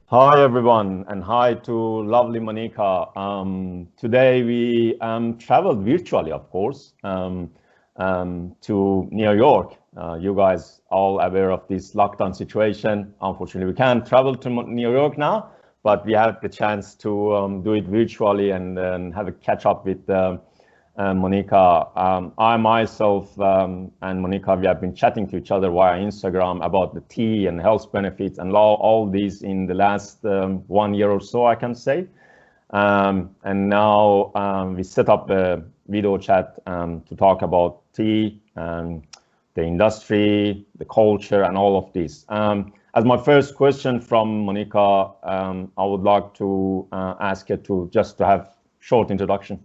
Hi everyone, and hi to lovely Monica. Today we traveled virtually, of course, to New York. You guys all aware of this lockdown situation. Unfortunately, we can't travel to New York now, but we had the chance to do it virtually and have a catch up with Monica. I myself and Monica, we have been chatting to each other via Instagram about the tea and health benefits and all these in the last 1 year or so, I can say. And now we set up a video chat to talk about tea, the industry, the culture, and all of this. As my first question from Monica, I would like to ask you to just to have short introduction.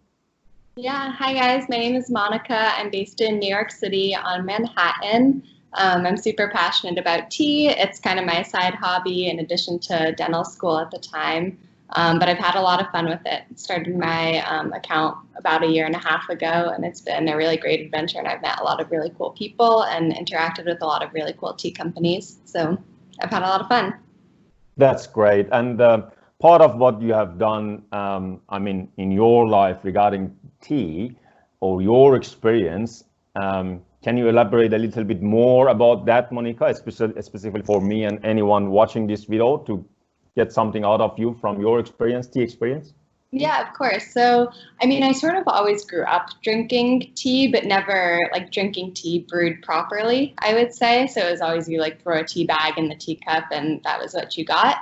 Yeah, hi guys. My name is Monica. I'm based in New York City on Manhattan. I'm super passionate about tea. It's kind of my side hobby in addition to dental school at the time. But I've had a lot of fun with it. Started my account about a year and a half ago, and it's been a really great adventure. And I've met a lot of really cool people and interacted with a lot of really cool tea companies. So I've had a lot of fun. That's great. And part of what you have done, I mean, in your life regarding tea or your experience, can you elaborate a little bit more about that, Monica, specifically for me and anyone watching this video to get something out of you from your experience, tea experience? Yeah, of course. So, I mean, I sort of always grew up drinking tea, but never like drinking tea brewed properly, I would say. So it was always you like throw a tea bag in the teacup and that was what you got.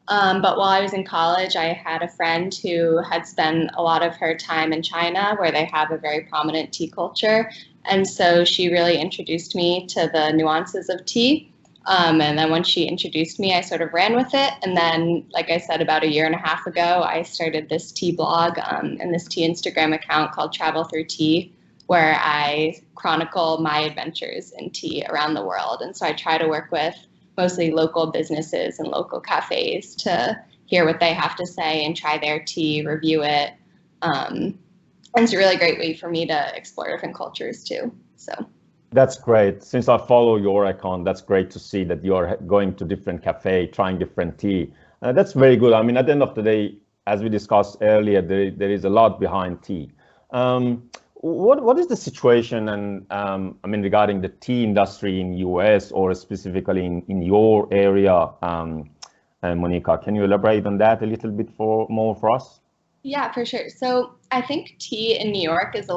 But while I was in college, I had a friend who had spent a lot of her time in China, where they have a very prominent tea culture. And so she really introduced me to the nuances of tea. And then once she introduced me, I sort of ran with it. And then, like I said, about a year and a half ago, I started this tea blog and this tea Instagram account called Travel Through Tea, where I chronicle my adventures in tea around the world. And so I try to work with mostly local businesses and local cafes to hear what they have to say and try their tea, review it. And it's a really great way for me to explore different cultures too. So. That's great. Since I follow your account, that's great to see that you're going to different cafe, trying different tea. That's very good. I mean, at the end of the day, as we discussed earlier, there is a lot behind tea. What is the situation and I mean regarding the tea industry in US or specifically in your area, Monica? Can you elaborate on that a little bit more for us? Yeah, for sure. So I think tea in New York is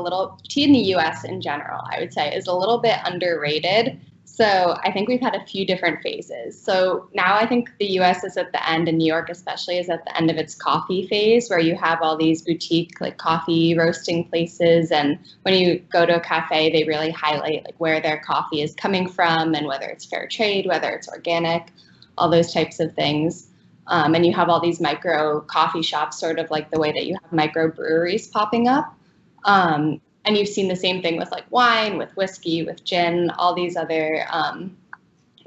tea in the US in general, I would say, is a little bit underrated. So I think we've had a few different phases. So now I think the US is at the end, and New York especially is at the end of its coffee phase, where you have all these boutique like coffee roasting places. And when you go to a cafe, they really highlight like where their coffee is coming from and whether it's fair trade, whether it's organic, all those types of things. And you have all these micro coffee shops, sort of like the way that you have micro breweries popping up. And you've seen the same thing with like wine, with whiskey, with gin, all these other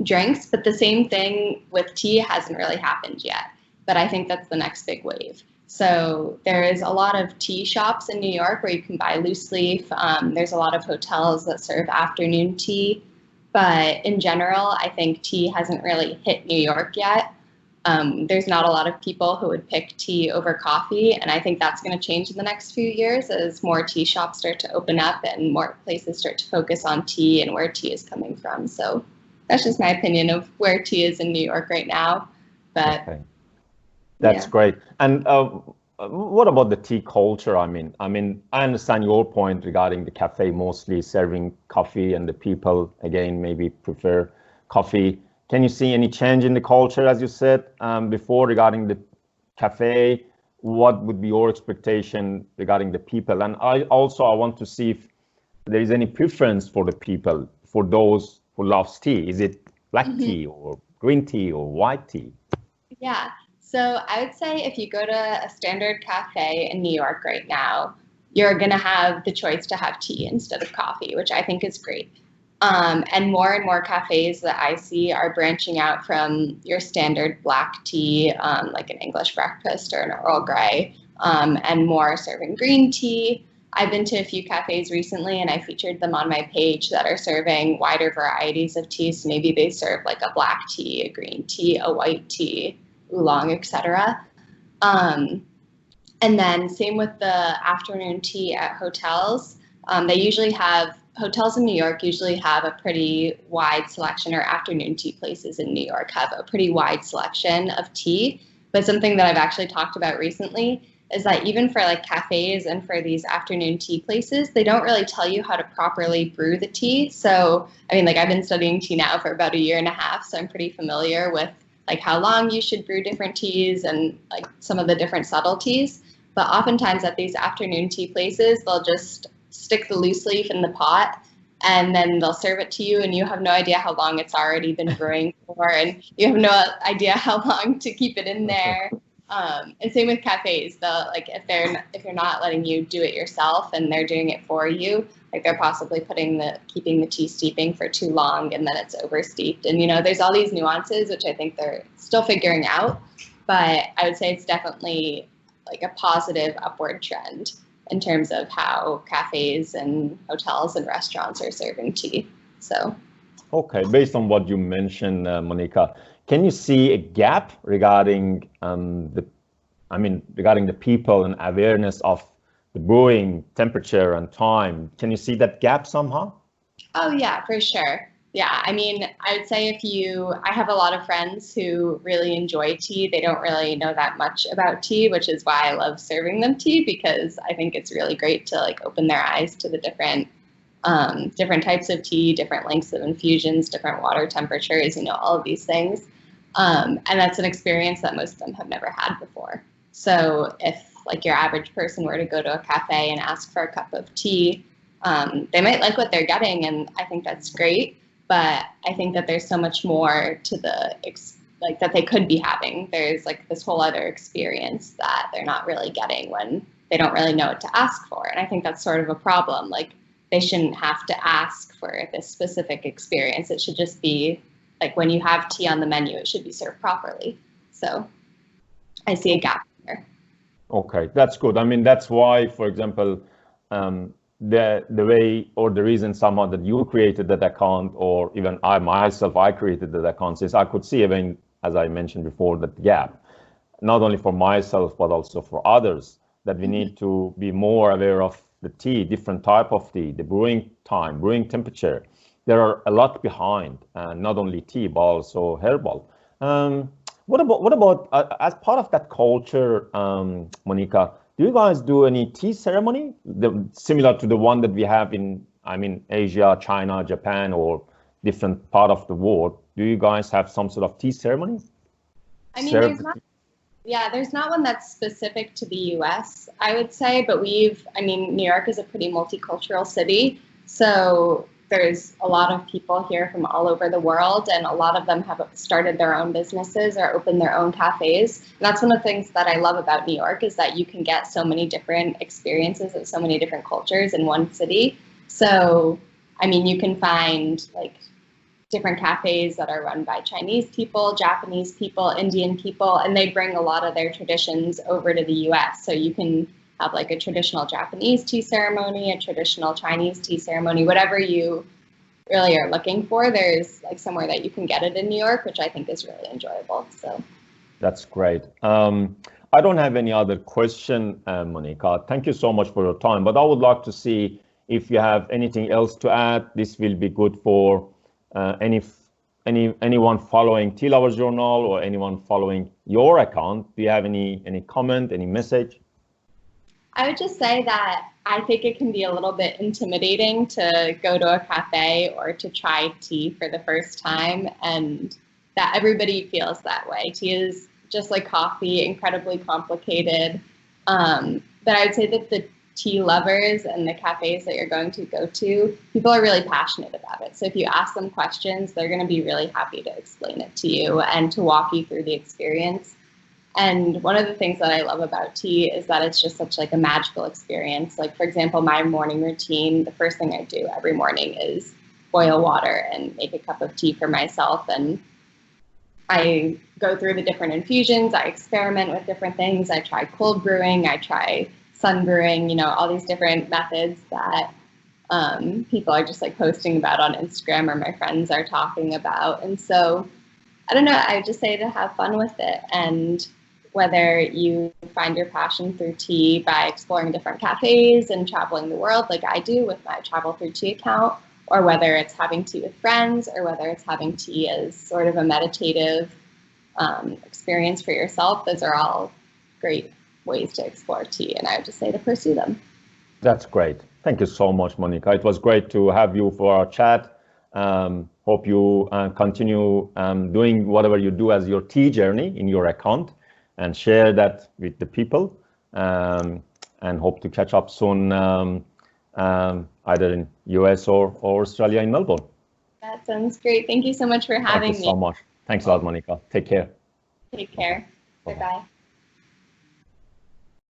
drinks. But the same thing with tea hasn't really happened yet. But I think that's the next big wave. So there is a lot of tea shops in New York where you can buy loose leaf. There's a lot of hotels that serve afternoon tea. But in general, I think tea hasn't really hit New York yet. There's not a lot of people who would pick tea over coffee, and I think that's going to change in the next few years as more tea shops start to open up and more places start to focus on tea and where tea is coming from. So that's just my opinion of where tea is in New York right now. But Okay. That's yeah. great. And what about the tea culture? I understand your point regarding the cafe mostly serving coffee and the people again maybe prefer coffee. Can you see any change in the culture, as you said before, regarding the cafe? What would be your expectation regarding the people? And I want to see if there is any preference for the people, for those who loves tea. Is it black Mhm. tea or green tea or white tea? Yeah. So I would say if you go to a standard cafe in New York right now, you're going to have the choice to have tea instead of coffee, which I think is great. And more cafes that I see are branching out from your standard black tea, like an English breakfast or an Earl Grey, and more serving green tea. I've been to a few cafes recently and I featured them on my page that are serving wider varieties of teas. So maybe they serve like a black tea, a green tea, a white tea, oolong, etc. And then same with the afternoon tea at hotels. They usually have, hotels in New York usually have a pretty wide selection, or afternoon tea places in New York have a pretty wide selection of tea. But something that I've actually talked about recently is that even for like cafes and for these afternoon tea places, they don't really tell you how to properly brew the tea. So, I mean, like I've been studying tea now for about 1.5 years, so I'm pretty familiar with like how long you should brew different teas and like some of the different subtleties. But oftentimes at these afternoon tea places, they'll just stick the loose leaf in the pot and then they'll serve it to you and you have no idea how long it's already been brewing for, and you have no idea how long to keep it in there. And same with cafes. They'll, like, if you're not letting you do it yourself and they're doing it for you, like they're possibly keeping the tea steeping for too long and then it's over steeped. And there's all these nuances which I think they're still figuring out, but I would say it's definitely like a positive upward trend in terms of how cafes and hotels and restaurants are serving tea. So, okay, based on what you mentioned, Monica, can you see a gap regarding regarding the people and awareness of the brewing temperature and time? Can you see that gap somehow? Oh yeah, for sure. Yeah, I mean, I would say I have a lot of friends who really enjoy tea. They don't really know that much about tea, which is why I love serving them tea, because I think it's really great to like open their eyes to the different types of tea, different lengths of infusions, different water temperatures, all of these things. And that's an experience that most of them have never had before. So if like your average person were to go to a cafe and ask for a cup of tea, they might like what they're getting, and I think that's great. But I think that there's so much more to that they could be having. There's like this whole other experience that they're not really getting when they don't really know what to ask for. And I think that's sort of a problem. Like they shouldn't have to ask for this specific experience. It should just be like when you have tea on the menu, it should be served properly. So I see a gap there. Okay, that's good. I mean, that's why, for example, the way or the reason somehow that you created that account, or even I created that account, is I could see, even as I mentioned before, that gap, not only for myself but also for others, that we need to be more aware of the tea, different type of tea, the brewing time, brewing temperature. There are a lot behind, not only tea but also herbal. What about as part of that culture, Monica? Do you guys do any tea ceremony similar to the one that we have in, Asia, China, Japan, or different part of the world? Do you guys have some sort of tea ceremony? I mean, there's not one that's specific to the US, I would say, but New York is a pretty multicultural city. So there's a lot of people here from all over the world, and a lot of them have started their own businesses or opened their own cafes. And that's one of the things that I love about New York, is that you can get so many different experiences of so many different cultures in one city. So, you can find like different cafes that are run by Chinese people, Japanese people, Indian people, and they bring a lot of their traditions over to the US. So you can have like a traditional Japanese tea ceremony, a traditional Chinese tea ceremony, whatever you really are looking for. There's like somewhere that you can get it in New York, which I think is really enjoyable. So that's great. I don't have any other question, Monica. Thank you so much for your time, but I would like to see if you have anything else to add. This will be good for anyone following Tea Lovers Journal or anyone following your account. Do you have any comment, any message? I would just say that I think it can be a little bit intimidating to go to a cafe or to try tea for the first time, and that everybody feels that way. Tea is just like coffee, incredibly complicated. But I would say that the tea lovers and the cafes that you're going to go to, people are really passionate about it. So if you ask them questions, they're going to be really happy to explain it to you and to walk you through the experience. And one of the things that I love about tea is that it's just such like a magical experience. Like, for example, my morning routine, the first thing I do every morning is boil water and make a cup of tea for myself. And I go through the different infusions. I experiment with different things. I try cold brewing. I try sun brewing, all these different methods that people are just like posting about on Instagram, or my friends are talking about. And so I don't know, I would just say to have fun with it, and whether you find your passion through tea by exploring different cafes and traveling the world like I do with my Travel Through Tea account, or whether it's having tea with friends, or whether it's having tea as sort of a meditative experience for yourself, those are all great ways to explore tea, and I would just say to pursue them. That's great. Thank you so much, Monica. It was great to have you for our chat. Hope you continue doing whatever you do as your tea journey in your account and share that with the people. And hope to catch up soon, either in US or Australia in Melbourne. That sounds great. Thank you so much for having me. Thank you so much. Thanks a lot, Monica. Take care. Take care. Bye-bye.